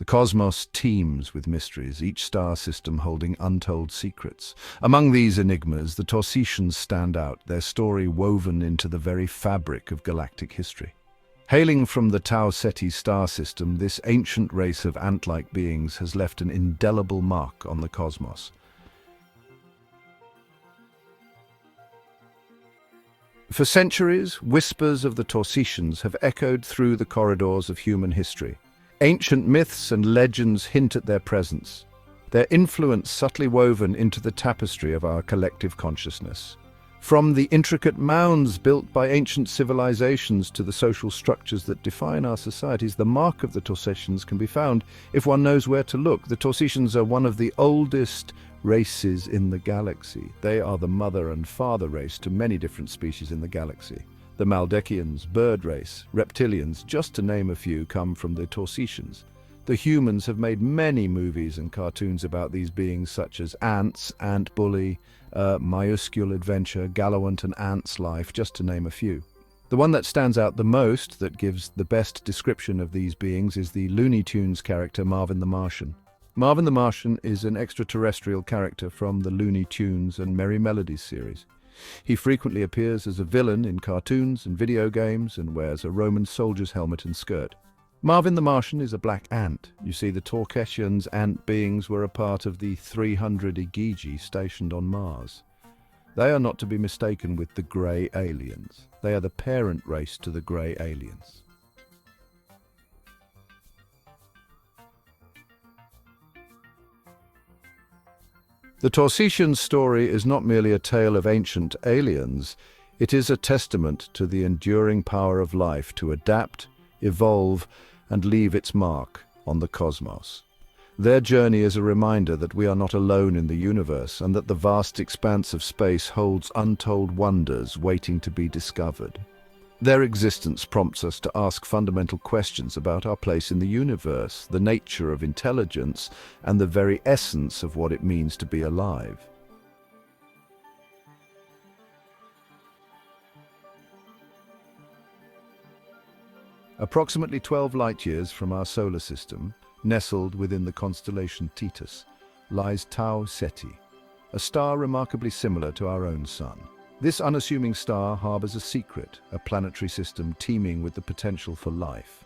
cosmos teems with mysteries, each star system holding untold secrets. Among these enigmas, the Taucetians stand out, their story woven into the very fabric of galactic history. Hailing from the Tau Ceti star system, this ancient race of ant-like beings has left an indelible mark on the cosmos. For centuries, whispers of the Taucetians have echoed through the corridors of human history. Ancient myths and legends hint at their presence, their influence subtly woven into the tapestry of our collective consciousness. From the intricate mounds built by ancient civilizations to the social structures that define our societies, the mark of the Taucetians can be found if one knows where to look. The Taucetians are one of the oldest races in the galaxy. They are the mother and father race to many different species in the galaxy. The Maldecians, bird race, reptilians, just to name a few, come from the Taucetians. The humans have made many movies and cartoons about these beings, such as Ants, Ant Bully, Minuscule Adventure, Gallowant and Ant's Life, just to name a few. The one that stands out the most, that gives the best description of these beings, is the Looney Tunes character Marvin the Martian. Marvin the Martian is an extraterrestrial character from the Looney Tunes and Merry Melodies series. He frequently appears as a villain in cartoons and video games and wears a Roman soldier's helmet and skirt. Marvin the Martian is a black ant. You see, the Taucetians ant beings were a part of the 300 Igigi stationed on Mars. They are not to be mistaken with the grey aliens. They are the parent race to the grey aliens. The Taucetian story is not merely a tale of ancient aliens, it is a testament to the enduring power of life to adapt, evolve, and leave its mark on the cosmos. Their journey is a reminder that we are not alone in the universe and that the vast expanse of space holds untold wonders waiting to be discovered. Their existence prompts us to ask fundamental questions about our place in the universe, the nature of intelligence, and the very essence of what it means to be alive. Approximately 12 light-years from our solar system, nestled within the constellation Titus, lies Tau Ceti, a star remarkably similar to our own Sun. This unassuming star harbors a secret, a planetary system teeming with the potential for life.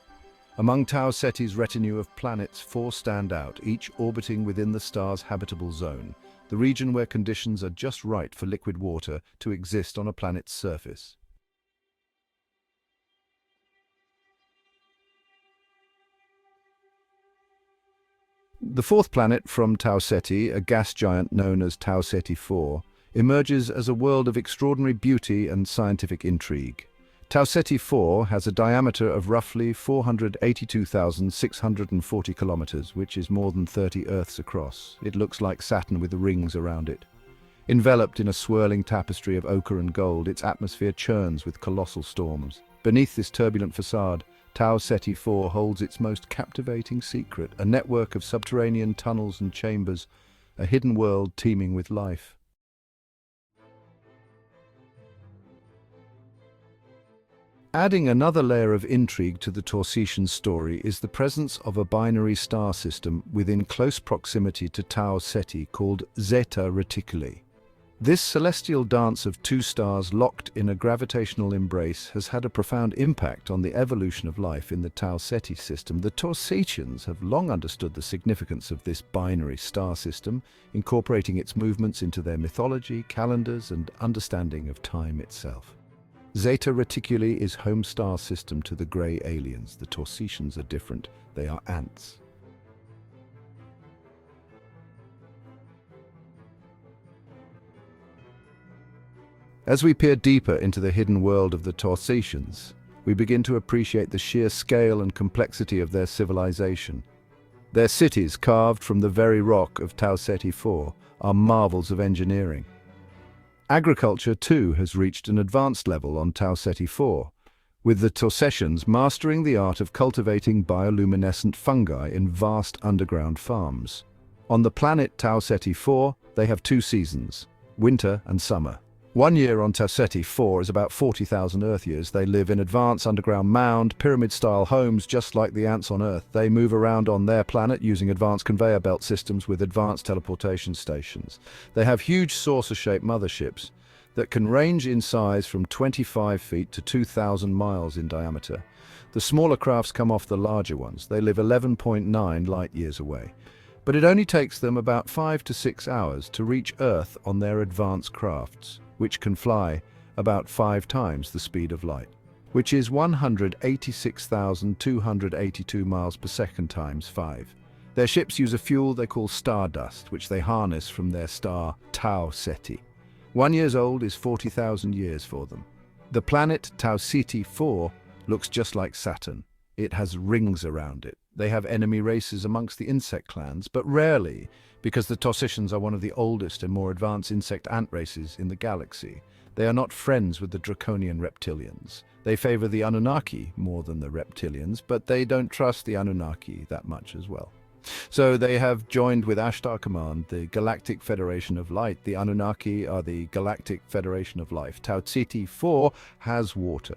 Among Tau Ceti's retinue of planets, 4 stand out, each orbiting within the star's habitable zone, the region where conditions are just right for liquid water to exist on a planet's surface. The 4th planet from Tau Ceti, a gas giant known as Tau Ceti 4, emerges as a world of extraordinary beauty and scientific intrigue. Tau Ceti 4 has a diameter of roughly 482,640 kilometers, which is more than 30 Earths across. It looks like Saturn with the rings around it. Enveloped in a swirling tapestry of ochre and gold, its atmosphere churns with colossal storms. Beneath this turbulent facade, Tau Ceti 4 holds its most captivating secret, a network of subterranean tunnels and chambers, a hidden world teeming with life. Adding another layer of intrigue to the Taucetian story is the presence of a binary star system within close proximity to Tau Ceti called Zeta Reticuli. This celestial dance of 2 stars locked in a gravitational embrace has had a profound impact on the evolution of life in the Tau Ceti system. The Taucetians have long understood the significance of this binary star system, incorporating its movements into their mythology, calendars, and understanding of time itself. Zeta Reticuli is home star system to the grey aliens. The Taucetians are different. They are ants. As we peer deeper into the hidden world of the Taucetians, we begin to appreciate the sheer scale and complexity of their civilization. Their cities, carved from the very rock of Tau Ceti 4, are marvels of engineering. Agriculture, too, has reached an advanced level on Tau Ceti 4, with the Taucetians mastering the art of cultivating bioluminescent fungi in vast underground farms. On the planet Tau Ceti 4, they have 2 seasons, winter and summer. 1 year on Tau Ceti 4 is about 40,000 Earth years. They live in advanced underground mound, pyramid-style homes just like the ants on Earth. They move around on their planet using advanced conveyor belt systems with advanced teleportation stations. They have huge saucer-shaped motherships that can range in size from 25 feet to 2,000 miles in diameter. The smaller crafts come off the larger ones. They live 11.9 light-years away. But it only takes them about 5 to 6 hours to reach Earth on their advanced crafts, which can fly about 5 times the speed of light, which is 186,282 miles per second times 5. Their ships use a fuel they call stardust, which they harness from their star Tau Ceti. 1 year old is 40,000 years for them. The planet Tau Ceti 4 looks just like Saturn. It has rings around it. They have enemy races amongst the insect clans, but rarely, because the Taucetians are one of the oldest and more advanced insect ant races in the galaxy. They are not friends with the draconian reptilians. They favor the Anunnaki more than the reptilians, but they don't trust the Anunnaki that much as well. So they have joined with Ashtar Command, the Galactic Federation of Light. The Anunnaki are the Galactic Federation of Life. Tau Ceti 4 has water,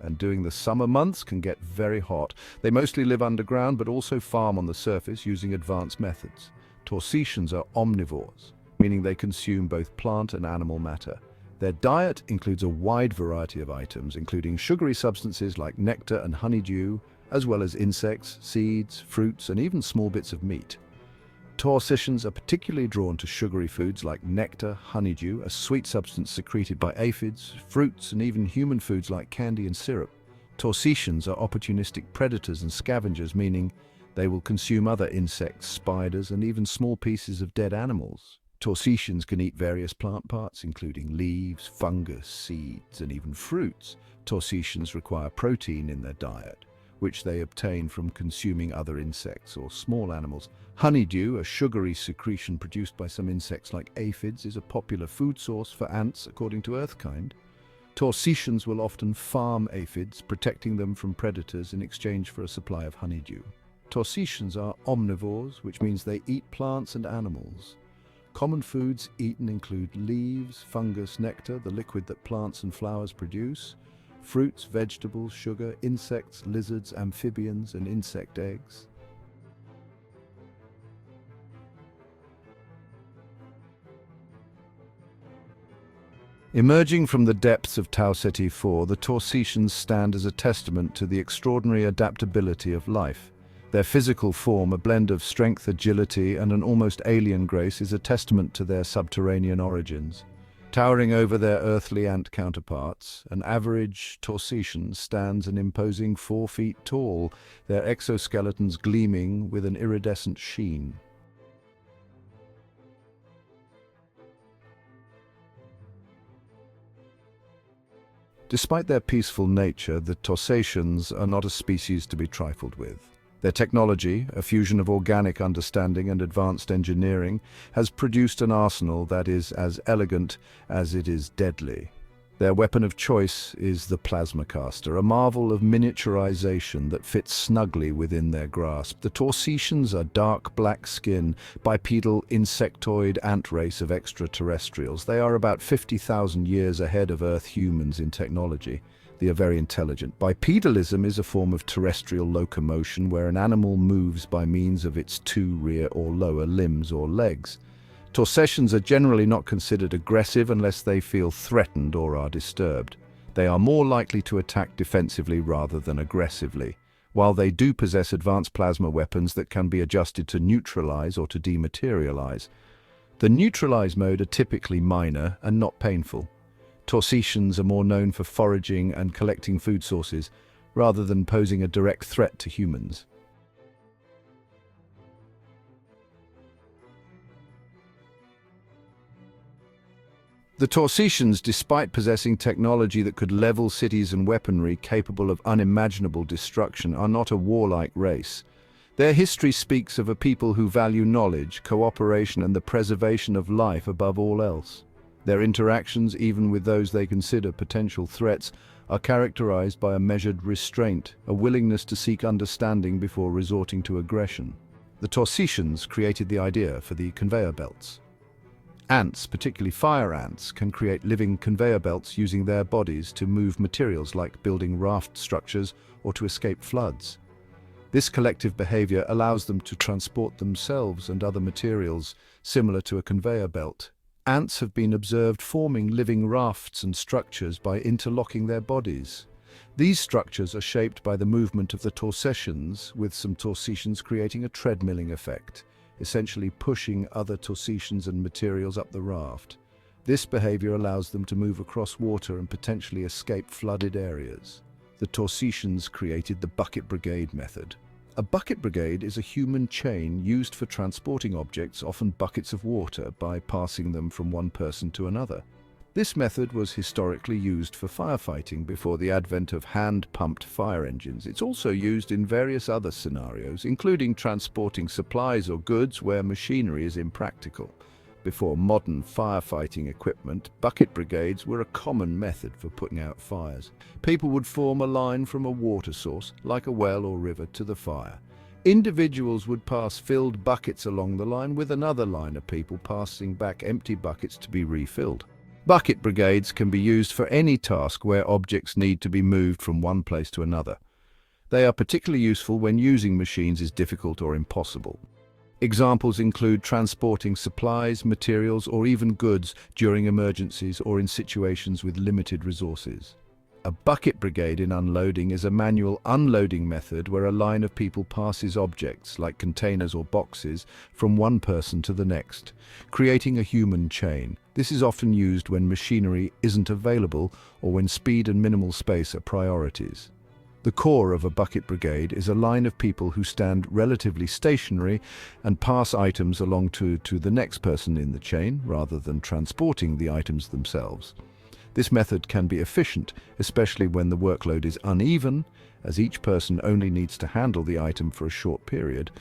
and during the summer months can get very hot. They mostly live underground, but also farm on the surface using advanced methods. Taucetians are omnivores, meaning they consume both plant and animal matter. Their diet includes a wide variety of items, including sugary substances like nectar and honeydew, as well as insects, seeds, fruits, and even small bits of meat. Taucetians are particularly drawn to sugary foods like nectar, honeydew, a sweet substance secreted by aphids, fruits, and even human foods like candy and syrup. Taucetians are opportunistic predators and scavengers, meaning they will consume other insects, spiders, and even small pieces of dead animals. Taucetians can eat various plant parts, including leaves, fungus, seeds, and even fruits. Taucetians require protein in their diet, which they obtain from consuming other insects or small animals. Honeydew, a sugary secretion produced by some insects like aphids, is a popular food source for ants, according to Earthkind. Taucetians will often farm aphids, protecting them from predators in exchange for a supply of honeydew. Taucetians are omnivores, which means they eat plants and animals. Common foods eaten include leaves, fungus, nectar, the liquid that plants and flowers produce, fruits, vegetables, sugar, insects, lizards, amphibians, and insect eggs. Emerging from the depths of Tau Ceti 4, the Taucetians stand as a testament to the extraordinary adaptability of life. Their physical form, a blend of strength, agility, and an almost alien grace, is a testament to their subterranean origins. Towering over their earthly ant counterparts, an average Taucetian stands an imposing 4 feet tall, their exoskeletons gleaming with an iridescent sheen. Despite their peaceful nature, the Taucetians are not a species to be trifled with. Their technology, a fusion of organic understanding and advanced engineering, has produced an arsenal that is as elegant as it is deadly. Their weapon of choice is the plasma caster, a marvel of miniaturization that fits snugly within their grasp. The Taucetians are dark black skin, bipedal insectoid ant race of extraterrestrials. They are about 50,000 years ahead of Earth humans in technology. They are very intelligent. Bipedalism is a form of terrestrial locomotion where an animal moves by means of its 2 rear or lower limbs or legs. Taucetians are generally not considered aggressive unless they feel threatened or are disturbed. They are more likely to attack defensively rather than aggressively, while they do possess advanced plasma weapons that can be adjusted to neutralize or to dematerialize. The neutralize mode are typically minor and not painful. Taucetians are more known for foraging and collecting food sources, rather than posing a direct threat to humans. The Taucetians, despite possessing technology that could level cities and weaponry capable of unimaginable destruction, are not a warlike race. Their history speaks of a people who value knowledge, cooperation, and the preservation of life above all else. Their interactions, even with those they consider potential threats, are characterized by a measured restraint, a willingness to seek understanding before resorting to aggression. The Taucetians created the idea for the conveyor belts. Ants, particularly fire ants, can create living conveyor belts using their bodies to move materials like building raft structures or to escape floods. This collective behavior allows them to transport themselves and other materials, similar to a conveyor belt. Ants have been observed forming living rafts and structures by interlocking their bodies. These structures are shaped by the movement of the Taucetians, with some Taucetians creating a treadmilling effect, essentially pushing other Taucetians and materials up the raft. This behavior allows them to move across water and potentially escape flooded areas. The Taucetians created the bucket brigade method. A bucket brigade is a human chain used for transporting objects, often buckets of water, by passing them from one person to another. This method was historically used for firefighting before the advent of hand-pumped fire engines. It's also used in various other scenarios, including transporting supplies or goods where machinery is impractical. Before modern firefighting equipment, bucket brigades were a common method for putting out fires. People would form a line from a water source, like a well or river, to the fire. Individuals would pass filled buckets along the line, with another line of people passing back empty buckets to be refilled. Bucket brigades can be used for any task where objects need to be moved from one place to another. They are particularly useful when using machines is difficult or impossible. Examples include transporting supplies, materials, or even goods during emergencies or in situations with limited resources. A bucket brigade in unloading is a manual unloading method where a line of people passes objects, like containers or boxes, from one person to the next, creating a human chain. This is often used when machinery isn't available or when speed and minimal space are priorities. The core of a bucket brigade is a line of people who stand relatively stationary and pass items along to the next person in the chain, rather than transporting the items themselves. This method can be efficient, especially when the workload is uneven, as each person only needs to handle the item for a short period.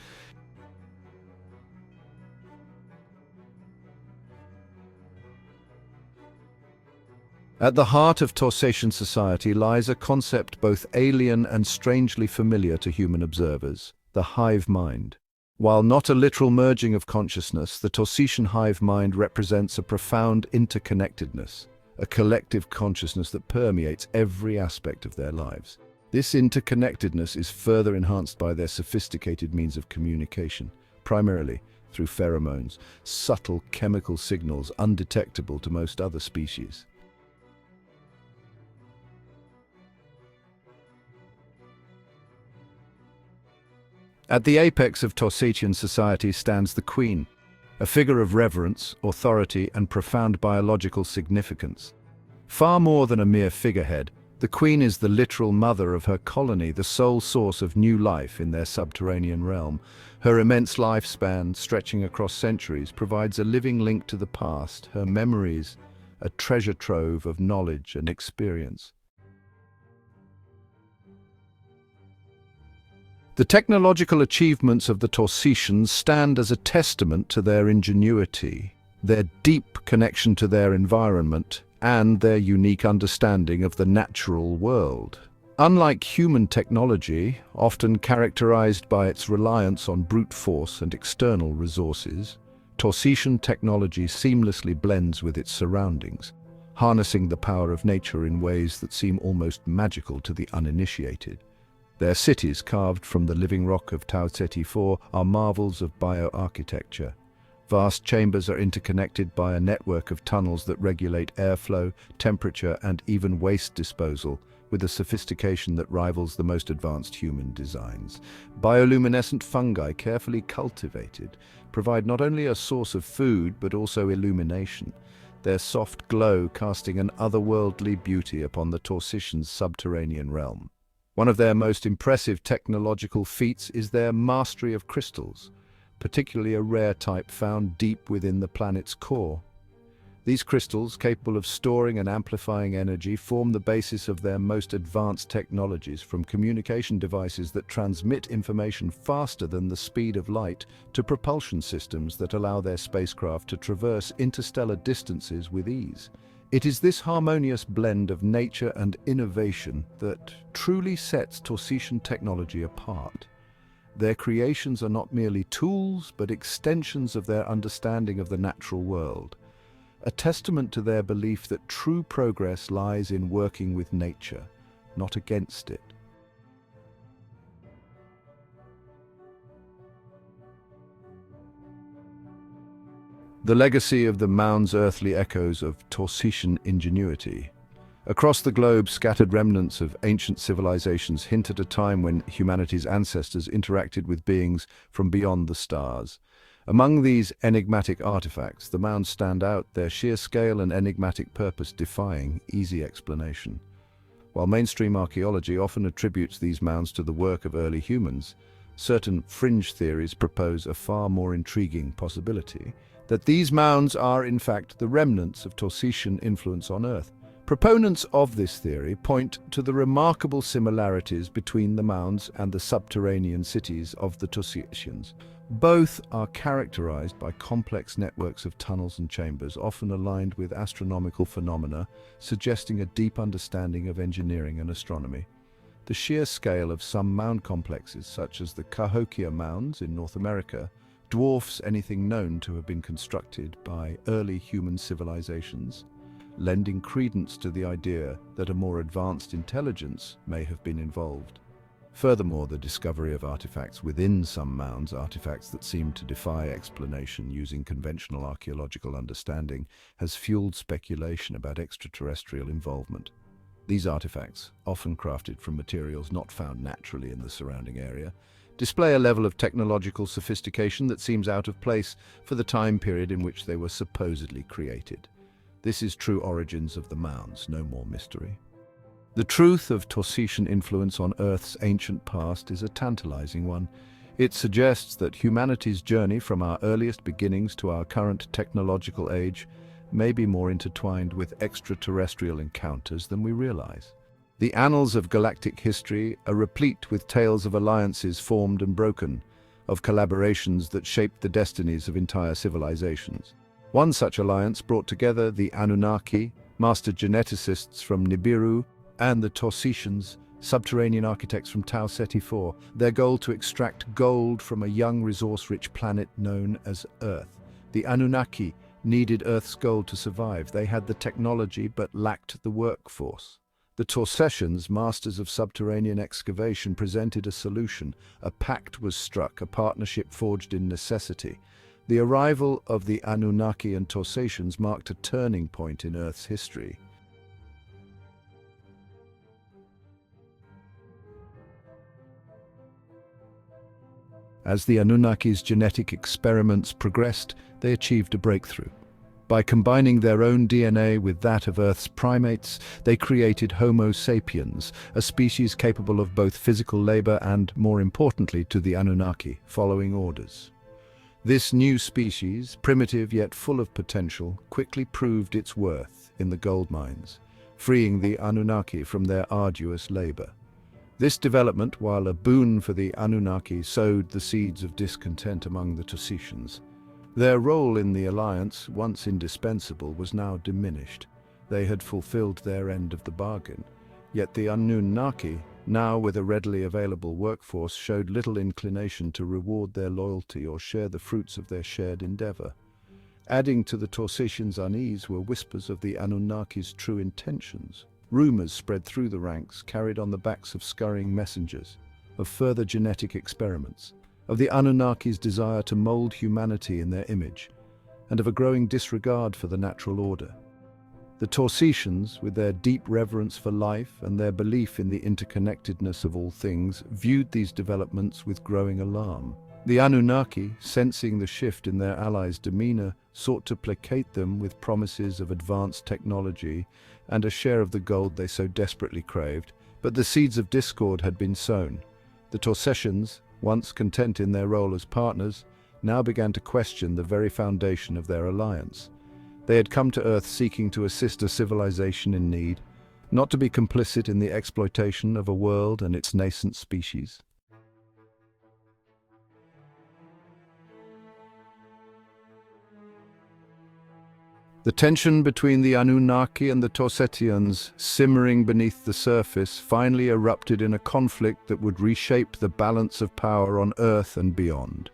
At the heart of Taucetian society lies a concept both alien and strangely familiar to human observers: the hive mind. While not a literal merging of consciousness, the Taucetian hive mind represents a profound interconnectedness, a collective consciousness that permeates every aspect of their lives. This interconnectedness is further enhanced by their sophisticated means of communication, primarily through pheromones, subtle chemical signals undetectable to most other species. At the apex of Taucetian society stands the Queen, a figure of reverence, authority, and profound biological significance. Far more than a mere figurehead, the Queen is the literal mother of her colony, the sole source of new life in their subterranean realm. Her immense lifespan, stretching across centuries, provides a living link to the past, her memories, a treasure trove of knowledge and experience. The technological achievements of the Taucetians stand as a testament to their ingenuity, their deep connection to their environment, and their unique understanding of the natural world. Unlike human technology, often characterized by its reliance on brute force and external resources, Taucetian technology seamlessly blends with its surroundings, harnessing the power of nature in ways that seem almost magical to the uninitiated. Their cities, carved from the living rock of Tau Ceti 4, are marvels of bioarchitecture. Vast chambers are interconnected by a network of tunnels that regulate airflow, temperature, and even waste disposal, with a sophistication that rivals the most advanced human designs. Bioluminescent fungi, carefully cultivated, provide not only a source of food but also illumination, their soft glow casting an otherworldly beauty upon the Taucetians' subterranean realm. One of their most impressive technological feats is their mastery of crystals, particularly a rare type found deep within the planet's core. These crystals, capable of storing and amplifying energy, form the basis of their most advanced technologies, from communication devices that transmit information faster than the speed of light to propulsion systems that allow their spacecraft to traverse interstellar distances with ease. It is this harmonious blend of nature and innovation that truly sets Taucetian technology apart. Their creations are not merely tools, but extensions of their understanding of the natural world, a testament to their belief that true progress lies in working with nature, not against it. The legacy of the Mound's earthly echoes of Taucetian ingenuity. Across the globe, scattered remnants of ancient civilizations hint at a time when humanity's ancestors interacted with beings from beyond the stars. Among these enigmatic artifacts, the Mounds stand out, their sheer scale and enigmatic purpose defying easy explanation. While mainstream archaeology often attributes these mounds to the work of early humans, certain fringe theories propose a far more intriguing possibility: that these mounds are in fact the remnants of Taucetian influence on Earth. Proponents of this theory point to the remarkable similarities between the mounds and the subterranean cities of the Taucetians. Both are characterized by complex networks of tunnels and chambers, often aligned with astronomical phenomena, suggesting a deep understanding of engineering and astronomy. The sheer scale of some mound complexes, such as the Cahokia Mounds in North America, dwarfs anything known to have been constructed by early human civilizations, lending credence to the idea that a more advanced intelligence may have been involved. Furthermore, the discovery of artifacts within some mounds, artifacts that seem to defy explanation using conventional archaeological understanding, has fueled speculation about extraterrestrial involvement. These artifacts, often crafted from materials not found naturally in the surrounding area, display a level of technological sophistication that seems out of place for the time period in which they were supposedly created. This is true origins of the mounds, no more mystery. The truth of Taucetian influence on Earth's ancient past is a tantalizing one. It suggests that humanity's journey from our earliest beginnings to our current technological age may be more intertwined with extraterrestrial encounters than we realize. The annals of galactic history are replete with tales of alliances formed and broken, of collaborations that shaped the destinies of entire civilizations. One such alliance brought together the Anunnaki, master geneticists from Nibiru, and the Taucetians, subterranean architects from Tau Ceti 4, their goal to extract gold from a young resource-rich planet known as Earth. The Anunnaki needed Earth's gold to survive. They had the technology but lacked the workforce. The Taucetians, masters of subterranean excavation, presented a solution. A pact was struck, a partnership forged in necessity. The arrival of the Anunnaki and Taucetians marked a turning point in Earth's history. As the Anunnaki's genetic experiments progressed, they achieved a breakthrough. By combining their own DNA with that of Earth's primates, they created Homo sapiens, a species capable of both physical labor and, more importantly to the Anunnaki, following orders. This new species, primitive yet full of potential, quickly proved its worth in the gold mines, freeing the Anunnaki from their arduous labor. This development, while a boon for the Anunnaki, sowed the seeds of discontent among the Taucetians. Their role in the alliance, once indispensable, was now diminished. They had fulfilled their end of the bargain. Yet the Anunnaki, now with a readily available workforce, showed little inclination to reward their loyalty or share the fruits of their shared endeavor. Adding to the Taucetians' unease were whispers of the Anunnaki's true intentions. Rumors spread through the ranks, carried on the backs of scurrying messengers, of further genetic experiments, of the Anunnaki's desire to mold humanity in their image, and of a growing disregard for the natural order. The Taucetians, with their deep reverence for life and their belief in the interconnectedness of all things, viewed these developments with growing alarm. The Anunnaki, sensing the shift in their allies' demeanor, sought to placate them with promises of advanced technology and a share of the gold they so desperately craved, but the seeds of discord had been sown. The Taucetians, once content in their role as partners, now began to question the very foundation of their alliance. They had come to Earth seeking to assist a civilization in need, not to be complicit in the exploitation of a world and its nascent species. The tension between the Anunnaki and the Taucetians, simmering beneath the surface, finally erupted in a conflict that would reshape the balance of power on Earth and beyond.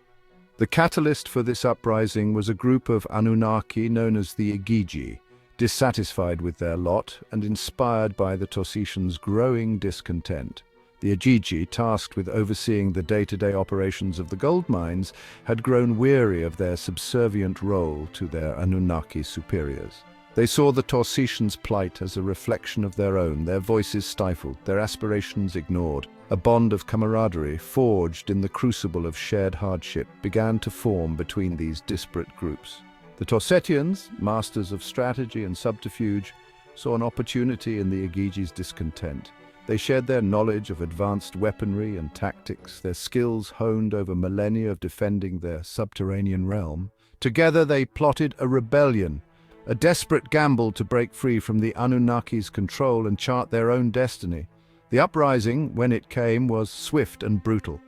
The catalyst for this uprising was a group of Anunnaki known as the Igigi, dissatisfied with their lot and inspired by the Taucetians' growing discontent. The Igigi, tasked with overseeing the day-to-day operations of the gold mines, had grown weary of their subservient role to their Anunnaki superiors. They saw the Taucetians' plight as a reflection of their own, their voices stifled, their aspirations ignored. A bond of camaraderie, forged in the crucible of shared hardship, began to form between these disparate groups. The Taucetians, masters of strategy and subterfuge, saw an opportunity in the Igigi's discontent. They shared their knowledge of advanced weaponry and tactics, their skills honed over millennia of defending their subterranean realm. Together they plotted a rebellion, a desperate gamble to break free from the Anunnaki's control and chart their own destiny. The uprising, when it came, was swift and brutal.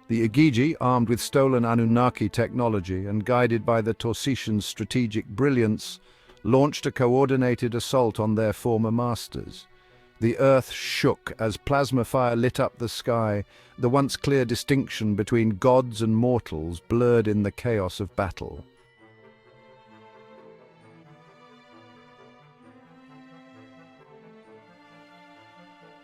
The Igigi, armed with stolen Anunnaki technology and guided by the Taucetians' strategic brilliance, launched a coordinated assault on their former masters. The earth shook as plasma fire lit up the sky. The once clear distinction between gods and mortals blurred in the chaos of battle.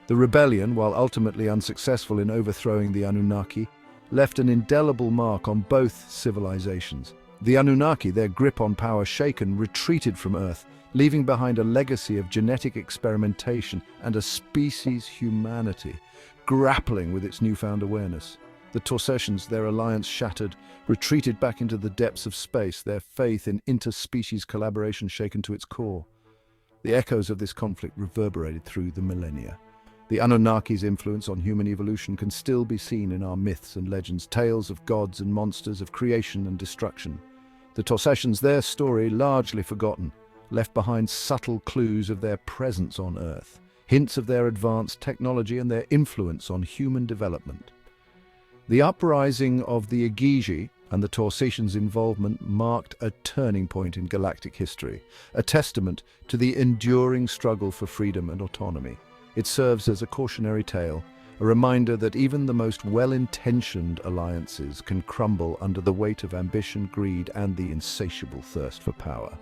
The rebellion, while ultimately unsuccessful in overthrowing the Anunnaki, left an indelible mark on both civilizations. The Anunnaki, their grip on power shaken, retreated from Earth, leaving behind a legacy of genetic experimentation and a species humanity, grappling with its newfound awareness. The Taucetians, their alliance shattered, retreated back into the depths of space, their faith in interspecies collaboration shaken to its core. The echoes of this conflict reverberated through the millennia. The Anunnaki's influence on human evolution can still be seen in our myths and legends, tales of gods and monsters, of creation and destruction. The Taucetians, their story largely forgotten, left behind subtle clues of their presence on Earth, hints of their advanced technology and their influence on human development. The uprising of the Igigi and the Taucetians' involvement marked a turning point in galactic history, a testament to the enduring struggle for freedom and autonomy. It serves as a cautionary tale, a reminder that even the most well-intentioned alliances can crumble under the weight of ambition, greed, and the insatiable thirst for power.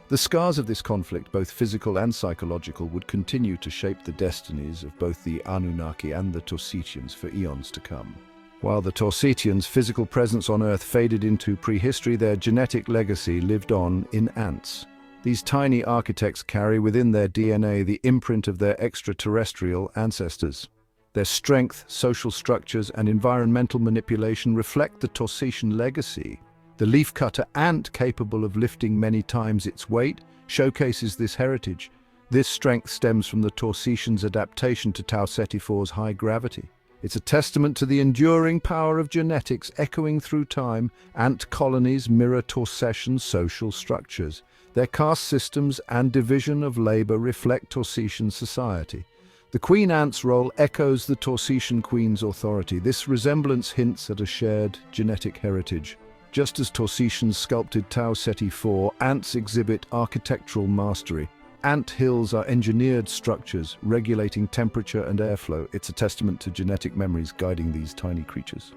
The scars of this conflict, both physical and psychological, would continue to shape the destinies of both the Anunnaki and the Taucetians for eons to come. While the Taucetians' physical presence on Earth faded into prehistory, their genetic legacy lived on in ants. These tiny architects carry within their DNA the imprint of their extraterrestrial ancestors. Their strength, social structures, and environmental manipulation reflect the Taucetian legacy. The leafcutter ant, capable of lifting many times its weight, showcases this heritage. This strength stems from the Taucetians' adaptation to Tau Ceti's high gravity. It's a testament to the enduring power of genetics echoing through time. Ant colonies mirror Taucetian social structures. Their caste systems and division of labor reflect Taucetian society. The queen ant's role echoes the Taucetian queen's authority. This resemblance hints at a shared genetic heritage. Just as Taucetians sculpted Tau Ceti IV, ants exhibit architectural mastery. Ant hills are engineered structures, regulating temperature and airflow. It's a testament to genetic memories guiding these tiny creatures.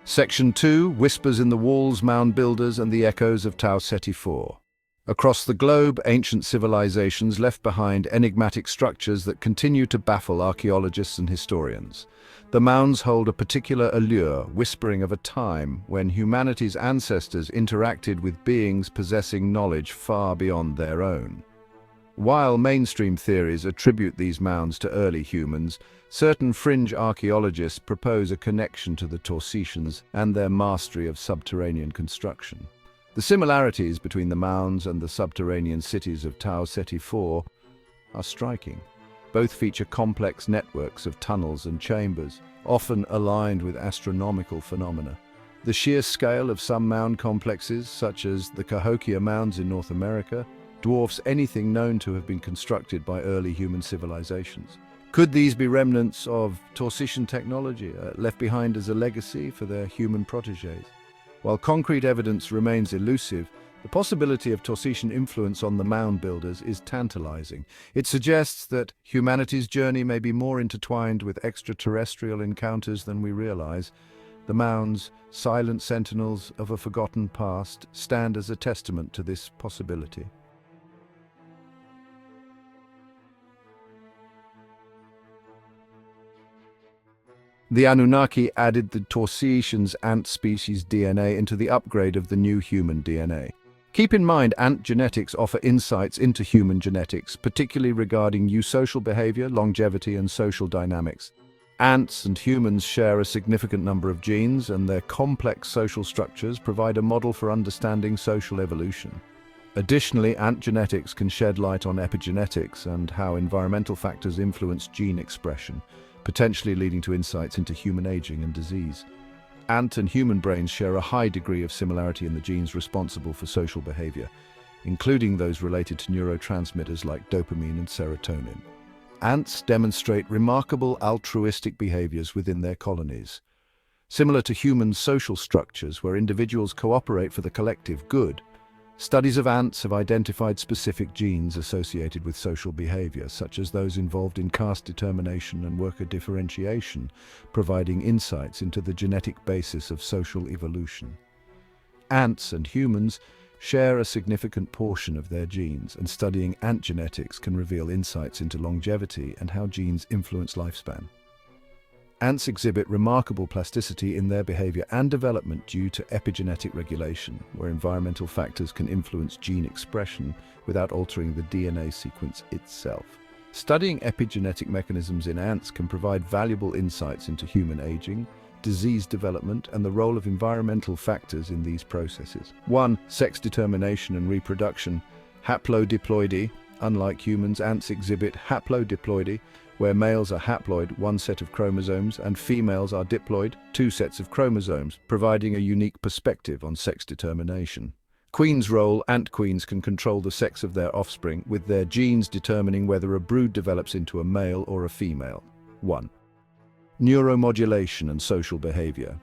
Section 2, Whispers in the Walls, Mound Builders and the Echoes of Tau Ceti IV. Across the globe, ancient civilizations left behind enigmatic structures that continue to baffle archaeologists and historians. The mounds hold a particular allure, whispering of a time when humanity's ancestors interacted with beings possessing knowledge far beyond their own. While mainstream theories attribute these mounds to early humans, certain fringe archaeologists propose a connection to the Taucetians and their mastery of subterranean construction. The similarities between the mounds and the subterranean cities of Tau Ceti IV are striking. Both feature complex networks of tunnels and chambers, often aligned with astronomical phenomena. The sheer scale of some mound complexes, such as the Cahokia Mounds in North America, dwarfs anything known to have been constructed by early human civilizations. Could these be remnants of Taucetian technology, left behind as a legacy for their human protégés? While concrete evidence remains elusive, the possibility of Taucetian influence on the mound builders is tantalizing. It suggests that humanity's journey may be more intertwined with extraterrestrial encounters than we realize. The mounds, silent sentinels of a forgotten past, stand as a testament to this possibility. The Anunnaki added the Taucetians ant species DNA into the upgrade of the new human DNA. Keep in mind, ant genetics offer insights into human genetics, particularly regarding eusocial behavior, longevity, and social dynamics. Ants and humans share a significant number of genes, and their complex social structures provide a model for understanding social evolution. Additionally, ant genetics can shed light on epigenetics and how environmental factors influence gene expression, potentially leading to insights into human aging and disease. Ant and human brains share a high degree of similarity in the genes responsible for social behavior, including those related to neurotransmitters like dopamine and serotonin. Ants demonstrate remarkable altruistic behaviors within their colonies. Similar to human social structures where individuals cooperate for the collective good, studies of ants have identified specific genes associated with social behavior, such as those involved in caste determination and worker differentiation, providing insights into the genetic basis of social evolution. Ants and humans share a significant portion of their genes, and studying ant genetics can reveal insights into longevity and how genes influence lifespan. Ants exhibit remarkable plasticity in their behavior and development due to epigenetic regulation, where environmental factors can influence gene expression without altering the DNA sequence itself. Studying epigenetic mechanisms in ants can provide valuable insights into human aging, disease development, and the role of environmental factors in these processes. 1. Sex determination and reproduction. Haplodiploidy. Unlike humans, ants exhibit haplodiploidy, where males are haploid, one set of chromosomes, and females are diploid, two sets of chromosomes, providing a unique perspective on sex determination. Queen's role. Ant queens can control the sex of their offspring, with their genes determining whether a brood develops into a male or a female. 1. Neuromodulation and social behavior.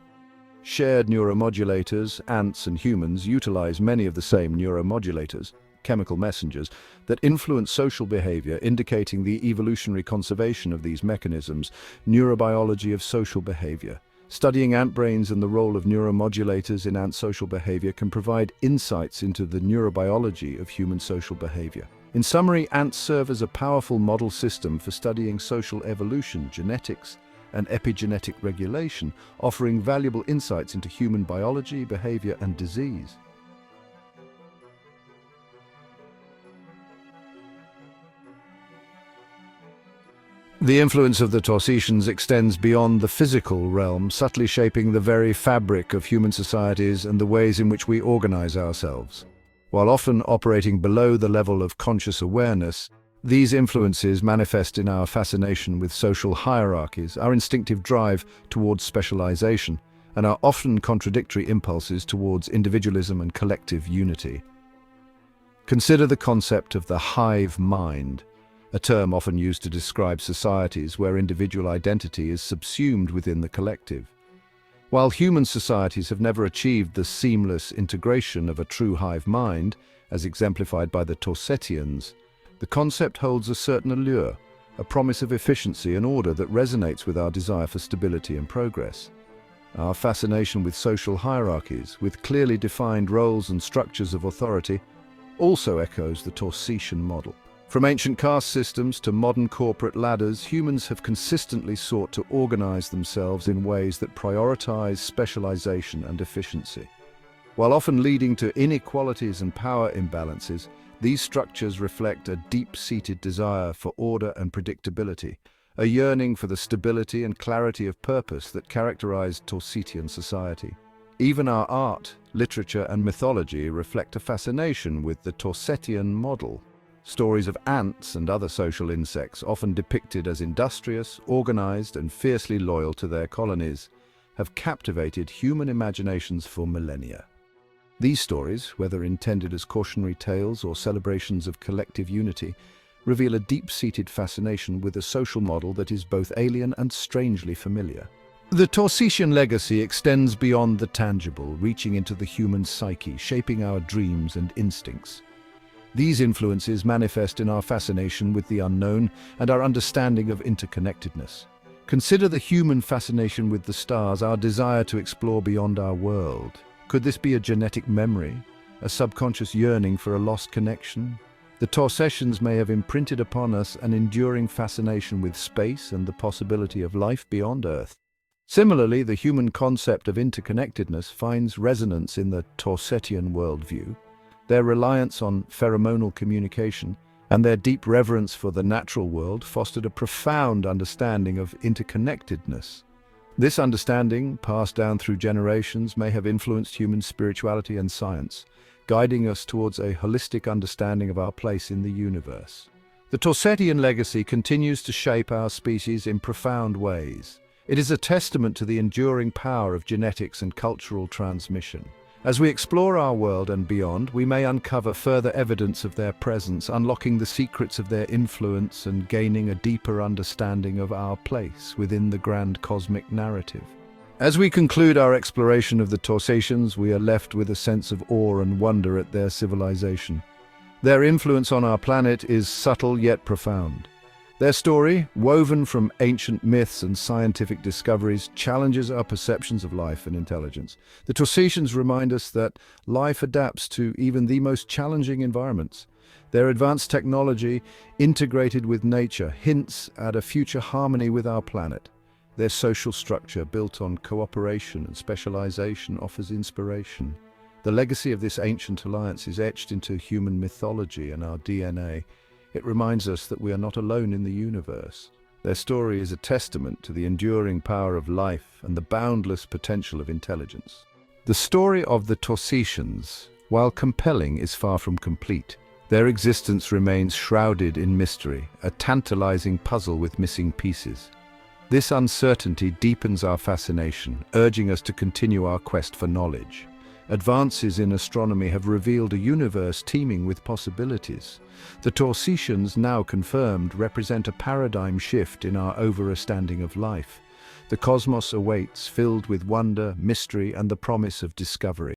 Shared neuromodulators. Ants and humans utilize many of the same neuromodulators, chemical messengers, that influence social behavior, indicating the evolutionary conservation of these mechanisms. Neurobiology of social behavior. Studying ant brains and the role of neuromodulators in ant social behavior can provide insights into the neurobiology of human social behavior. In summary, ants serve as a powerful model system for studying social evolution, genetics, and epigenetic regulation, offering valuable insights into human biology, behavior, and disease. The influence of the Taucetians extends beyond the physical realm, subtly shaping the very fabric of human societies and the ways in which we organize ourselves. While often operating below the level of conscious awareness, these influences manifest in our fascination with social hierarchies, our instinctive drive towards specialization, and our often contradictory impulses towards individualism and collective unity. Consider the concept of the hive mind, a term often used to describe societies where individual identity is subsumed within the collective. While human societies have never achieved the seamless integration of a true hive mind, as exemplified by the Taucetians, the concept holds a certain allure, a promise of efficiency and order that resonates with our desire for stability and progress. Our fascination with social hierarchies, with clearly defined roles and structures of authority, also echoes the Taucetian model. From ancient caste systems to modern corporate ladders, humans have consistently sought to organize themselves in ways that prioritize specialization and efficiency. While often leading to inequalities and power imbalances, these structures reflect a deep-seated desire for order and predictability, a yearning for the stability and clarity of purpose that characterized Taucetian society. Even our art, literature, and mythology reflect a fascination with the Taucetian model. Stories of ants and other social insects, often depicted as industrious, organized, and fiercely loyal to their colonies, have captivated human imaginations for millennia. These stories, whether intended as cautionary tales or celebrations of collective unity, reveal a deep-seated fascination with a social model that is both alien and strangely familiar. The Taucetian legacy extends beyond the tangible, reaching into the human psyche, shaping our dreams and instincts. These influences manifest in our fascination with the unknown and our understanding of interconnectedness. Consider the human fascination with the stars, our desire to explore beyond our world. Could this be a genetic memory, a subconscious yearning for a lost connection? The Taucetians may have imprinted upon us an enduring fascination with space and the possibility of life beyond Earth. Similarly, the human concept of interconnectedness finds resonance in the Taucetian worldview. Their reliance on pheromonal communication and their deep reverence for the natural world fostered a profound understanding of interconnectedness. This understanding, passed down through generations, may have influenced human spirituality and science, guiding us towards a holistic understanding of our place in the universe. The Taucetian legacy continues to shape our species in profound ways. It is a testament to the enduring power of genetics and cultural transmission. As we explore our world and beyond, we may uncover further evidence of their presence, unlocking the secrets of their influence and gaining a deeper understanding of our place within the grand cosmic narrative. As we conclude our exploration of the Taucetians, we are left with a sense of awe and wonder at their civilization. Their influence on our planet is subtle yet profound. Their story, woven from ancient myths and scientific discoveries, challenges our perceptions of life and intelligence. The Taucetians remind us that life adapts to even the most challenging environments. Their advanced technology, integrated with nature, hints at a future harmony with our planet. Their social structure, built on cooperation and specialization, offers inspiration. The legacy of this ancient alliance is etched into human mythology and our DNA. It reminds us that we are not alone in the universe. Their story is a testament to the enduring power of life and the boundless potential of intelligence. The story of the Taucetians, while compelling, is far from complete. Their existence remains shrouded in mystery, a tantalizing puzzle with missing pieces. This uncertainty deepens our fascination, urging us to continue our quest for knowledge. Advances in astronomy have revealed a universe teeming with possibilities. The Taucetians, now confirmed, represent a paradigm shift in our understanding of life. The cosmos awaits, filled with wonder, mystery, and the promise of discovery.